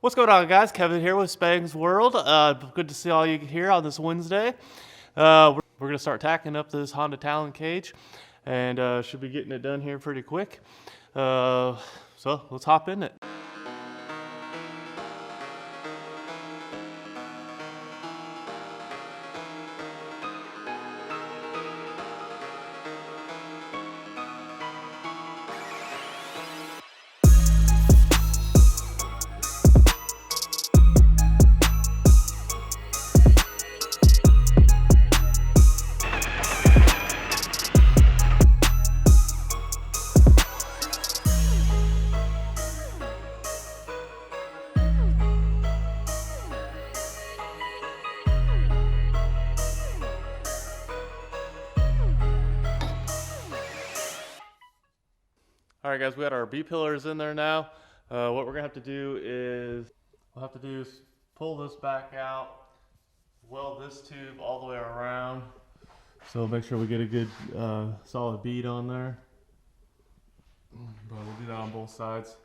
What's going on, guys? Kevin here with Spang's World. Good to see all you here on this Wednesday. We're going to start tacking up this Honda Talon cage, and should be getting it done here pretty quick. So let's hop in it. All right, guys, we got our B-pillars in there now. What we're gonna have to do is pull this back out, weld this tube all the way around. So make sure we get a good solid bead on there. But we'll do that on both sides.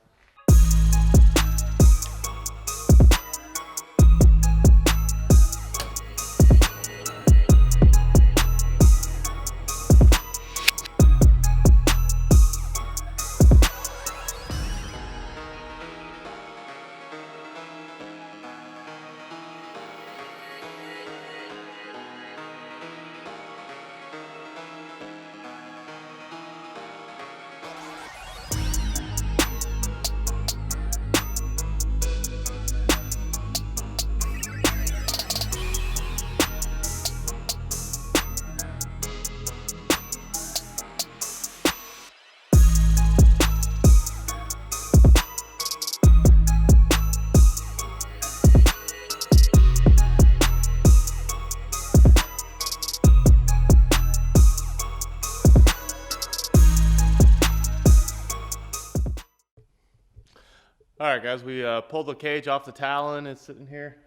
All right, guys, we pulled the cage off the Talon. It's sitting here.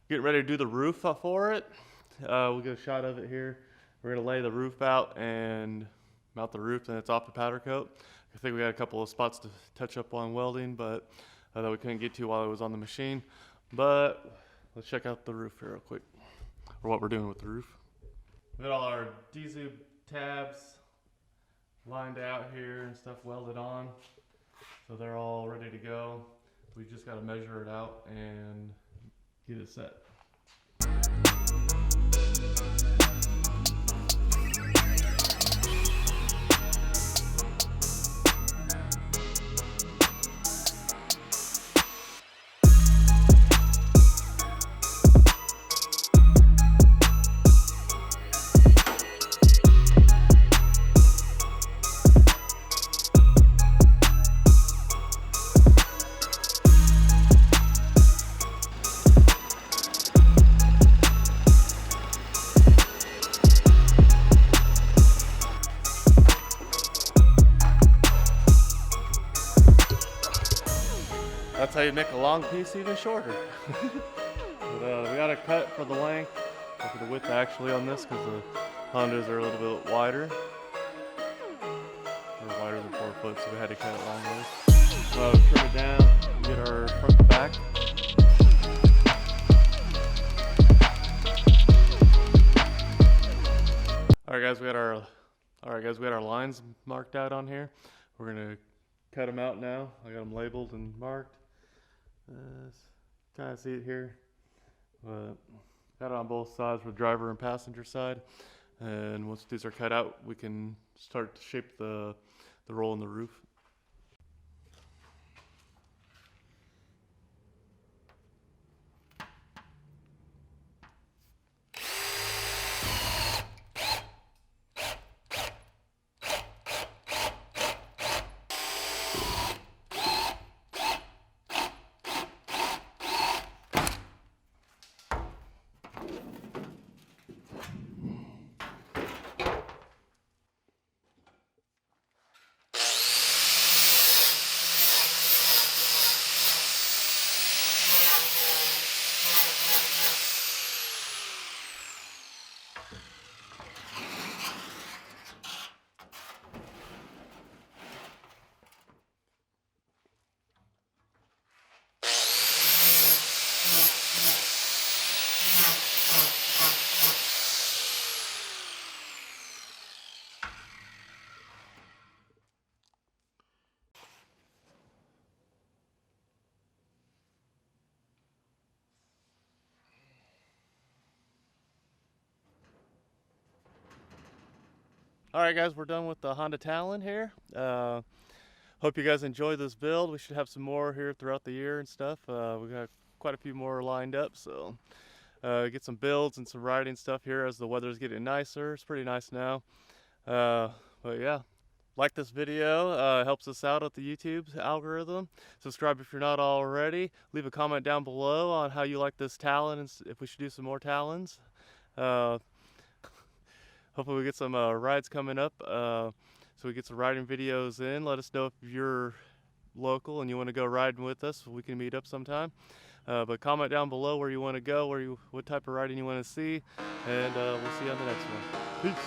Getting ready to do the roof for it. We'll get a shot of it here. We're gonna lay the roof out and mount the roof, and it's off the powder coat. I think we got a couple of spots to touch up on welding, but that we couldn't get to while it was on the machine. But let's check out the roof here real quick, or what we're doing with the roof. We got all our D-Zub tabs lined out here and stuff welded on, so they're all ready to go. We just got to measure it out and get it set. That's how you make a long piece even shorter. But, we got a cut for the length, or for the width actually on this, because the Hondas are a little bit wider. Or wider than 4 foot, so we had to cut it long ways. So trim it down, get our front to back. Alright guys, we got our lines marked out on here. We're gonna cut them out now. I got them labeled and marked. Kind of see it here, but got it on both sides for driver and passenger side. And once these are cut out, we can start to shape the roll in the roof. All right, guys, we're done with the Honda Talon here. Hope you guys enjoy this build. We should have some more here throughout the year and stuff. We got quite a few more lined up, so get some builds and some riding stuff here as the weather's getting nicer. It's pretty nice now. But yeah, like this video, helps us out at the YouTube algorithm. Subscribe if you're not already. Leave a comment down below on how you like this Talon and if we should do some more Talons. Hopefully we get some rides coming up, so we get some riding videos in. Let us know if you're local and you want to go riding with us. We can meet up sometime. But comment down below where you want to go, what type of riding you want to see, and we'll see you on the next one. Peace.